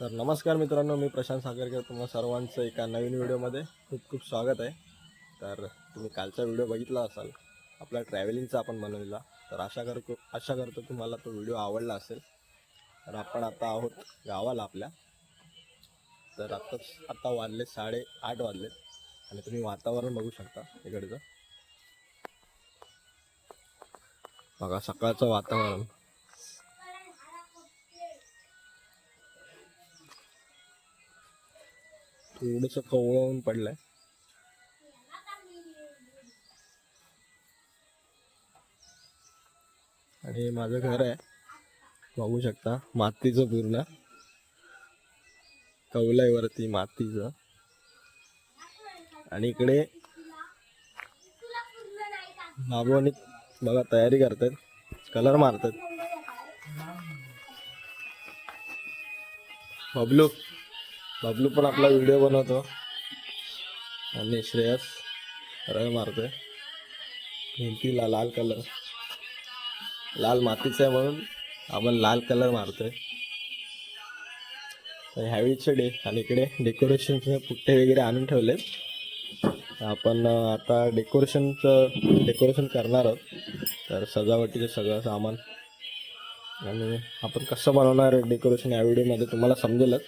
तर नमस्कार मित्रांनो, मी प्रशांत सागरकर. तुम्हा सर्वांचं एका नवीन व्हिडिओमध्ये खूप खूप स्वागत आहे. तर तुम्ही कालचा व्हिडिओ बघितला असाल, आपला ट्रॅव्हलिंगचा आपण बनवलेला. तर आशा करतो तुम्हाला तो व्हिडिओ आवडला असेल. तर आपण आता आहोत गावाला आपल्या. तर आता वाजले 8:30 वाजले आणि तुम्ही वातावरण बघू शकता इकडचं. बघा सकाळचं वातावरण. थोडंसं कवळून पडलंय. आणि माझं घर आहे, बघू शकता मातीचं पूर्ण कौलाय वरती मातीचं. आणि इकडे बाबूनी बघा तयारी करतात, कलर मारतात. बबलू पण आपला व्हिडिओ बनवतो आणि श्रेयस रळ मारतोय भिंतीला. लाल कलर, लाल मातीचा आहे म्हणून आपण लाल कलर मारतोय. ह्यावेळीचे आणि इकडे डेकोरेशनचे पुट्टे वगैरे आणून ठेवले. आपण आता डेकोरेशन करणार आहोत. तर सजावटीचे सगळं सामान आणि आपण कसं बनवणार डेकोरेशन या व्हिडिओमध्ये तुम्हाला समजेलच.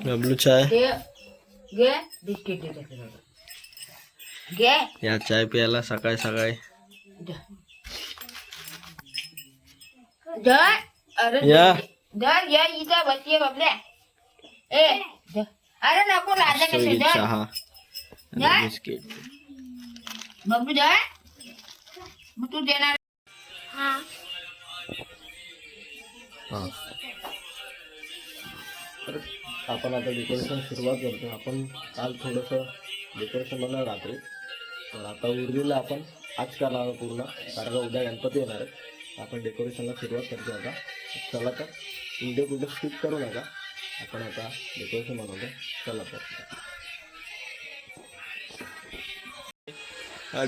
बबलू चाय या चाय प्यायला सकाळी सकाळी. या चहा बिस्किट. तू देणार. तर आपण आता डेकोरेशन सुरुवात करतो. आपण काल थोडंसं डेकोरेशन बनवलं रात्री. तर आता उरलेलं आपण आज करणार पूर्ण, कारण का उद्या गणपती येणार आहे. आपण डेकोरेशनला सुरुवात करतो आता. चला तर व्हिडिओ कुठे स्किप करू नका. आपण आता डेकोरेशन बनवतो. चला तर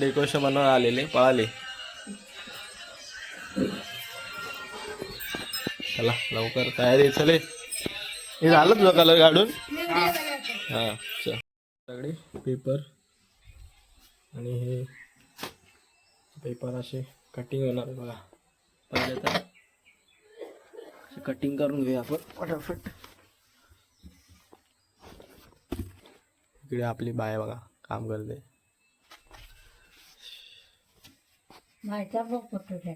डेकोरेशन बनवायला आलेले पळाले. चला लवकर तयारी. चले हे झालं तुझा कलर काढून. हां चल. सगळे पेपर आणि हे पेपर असे कटिंग होणार बघा. पहिले तर कटिंग करून घेऊया आपण फटाफट. इकडे आपली बाय बघा काम करते. माझा फोटो घ्या.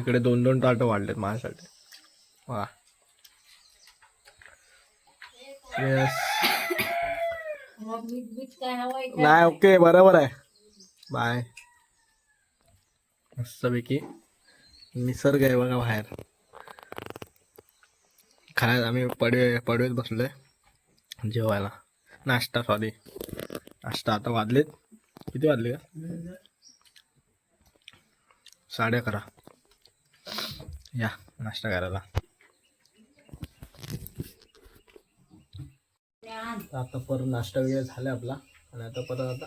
इकडे 2-2 ताटं वाढलेत माझ्यासाठी. वा येस. मग मीठ बीठ काय हवंय का? नाही ओके बरोबर आहे. बाय. मस्तपैकी निसर्ग आहे बघा बाहेर. खायला आम्ही पडवेत बसलोय जेवायला. नाश्ता सॉरी नाश्ता. आता वाजलेत किती वाजले का 11:30. या नाश्ता करायला. आता परत नाश्ता वगैरे झाला आपला आणि आता परत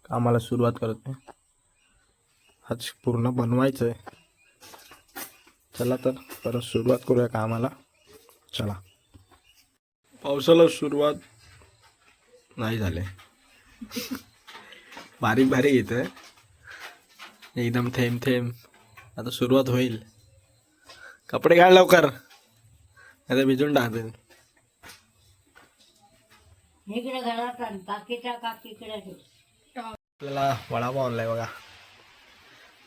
कामाला सुरुवात करतो. आज पूर्ण बनवायचं आहे. चला तर परत सुरुवात करूया कामाला. चला. पावसाला सुरुवात नाही झाली. बारीक बारीक येतोय एकदम थेंब थेंब. आता सुरुवात होईल. कपडे घाल लवकर आता भिजून टाकतील. इकडे घरात आण, काकीच्या काकीकडे ठेव. आपल्याला वडापाव आणलाय बघा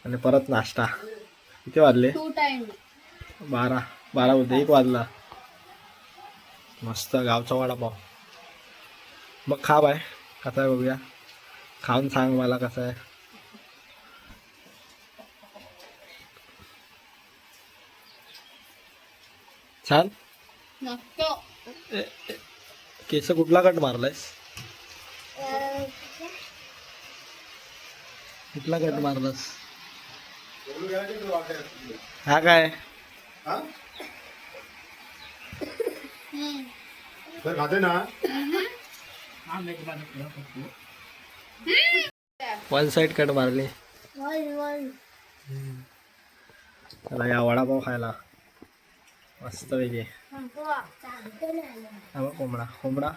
आणि परत नाश्ता. किती वाजले 12 होते. 1 वाजला. मस्त गावचा वडापाव. मग खा बाय कसा आहे बघूया. खाऊन सांग मला कसा आहे. छान. केस कुठला कट मारलायस. कुठला कट मारलास. हा काय खाते ना. वन साइड कट मारली. चला या वडापाव खायला मस्त पैकी. कोंबडा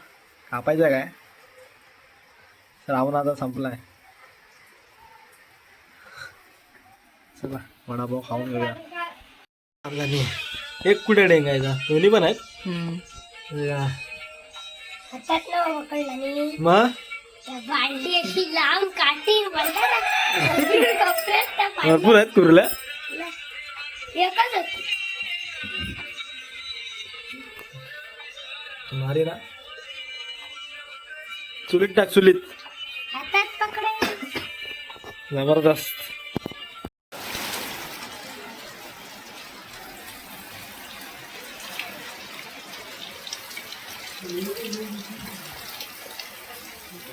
कापायचा काय. श्रावण आता संपलाय. चला वडापाव खाऊन घेऊया. एक कुठे डेंगायचा. दोन्ही पण आहेत. मग भरपूर आहेत कुर्ल्या. मारे ना चुलीत टाक. चुलीत जबरदस्त.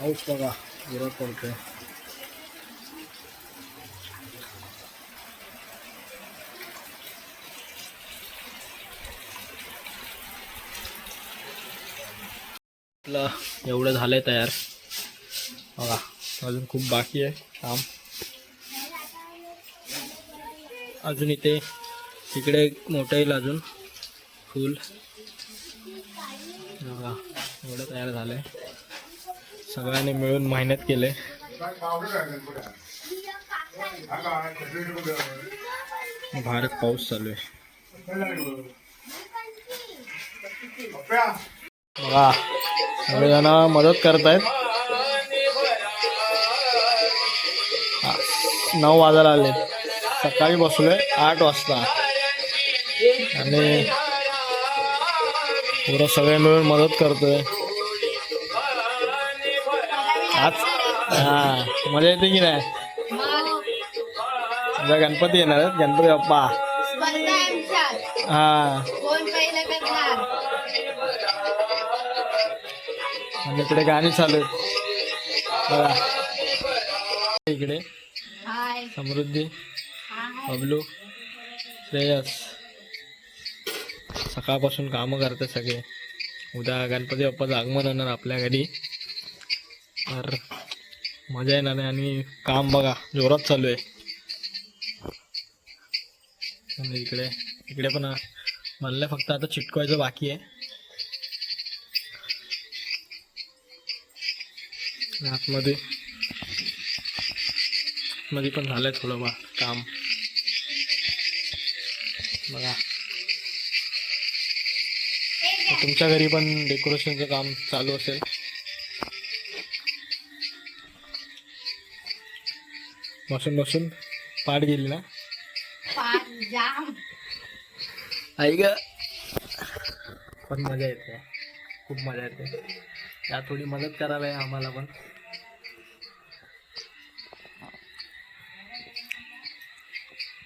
पाऊस बघा जोरात पडतोय. एवढं झालंय तयार बघा. अजून खूप बाकी आहे काम. अजून इथे तिकडे मोठं येईल अजून फुल बघा. एवढं तयार झालंय. सगळ्यांनी मिळून मेहनत केले. भारत पाऊस चालू आहे बघा. सगळेजण मदत करतायत. 9 वाजायला आले. सकाळी बसलोय 8 वाजता आणि पुरं सगळे मिळून मदत करतोय आज. हा मजा येते की नाही. आता गणपती येणार आहेत. गणपती बाप्पा. हा आणि इकडे गाणी चालू आहेत बघा. इकडे समृद्धी, बबलू, श्रेयस सकाळपासून कामं करतात सगळे. उद्या गणपती बाप्पाचं आगमन होणार आपल्या घरी तर मजा येणार आहे. आणि काम बघा जोरात चालू आहे. आणि इकडे पण म्हणलं फक्त आता चिटकवायचं बाकी आहे. आतमध्ये पण झालंय थोडं काम बघा. तुमच्या घरी पण डेकोरेशनचं काम चालू असेल. बसून पाठ गेली ना पाच जाम. आई ग पण मजा येते खूप मजा येते. त्या थोडी मदत करायला आहे आम्हाला पण.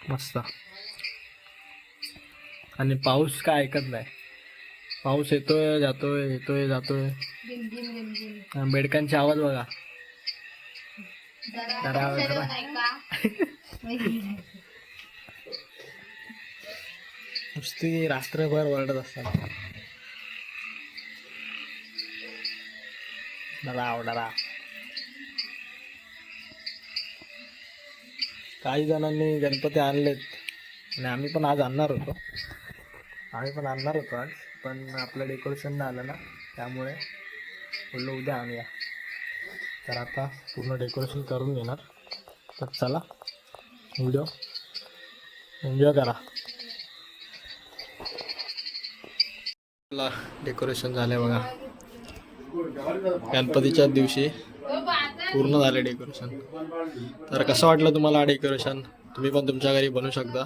मस्त. आणि पाऊस काय ऐकत नाही. पाऊस येतोय जातोय येतोय जातोय. Gym gym gym gym. आणि बेडकांचे आवाज बघा. जरा लक्ष देऊ नाही का? नुसती रात्रभर ओरडत असतात. डराव डरा. काही जणांनी गणपती आणलेत आणि आम्ही पण आज आणणार होतो. आज पण आपलं डेकोरेशन नाही आलं ना, त्यामुळे बोललो उद्या आणूया. तर आता पूर्ण डेकोरेशन करून घेणार. तर चला व्हिडिओ एन्जॉय करा. डेकोरेशन झालंय बघा. गणपतीच्या दिवशी पूर्ण झाले डेकोरेशन. तर कसं वाटलं तुम्हाला डेकोरेशन? तुम्ही पण तुमच्या घरी बनवू शकता.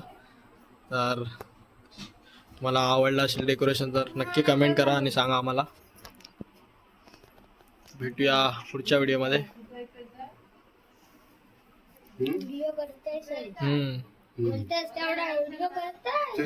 तर तुम्हाला आवडलं असेल डेकोरेशन तर नक्की कमेंट करा आणि सांगा आम्हाला. भेटूया पुढच्या व्हिडिओमध्ये. व्हिडिओ करताय सर. हम्म. बोलतायस तेवढा व्हिडिओ करताय.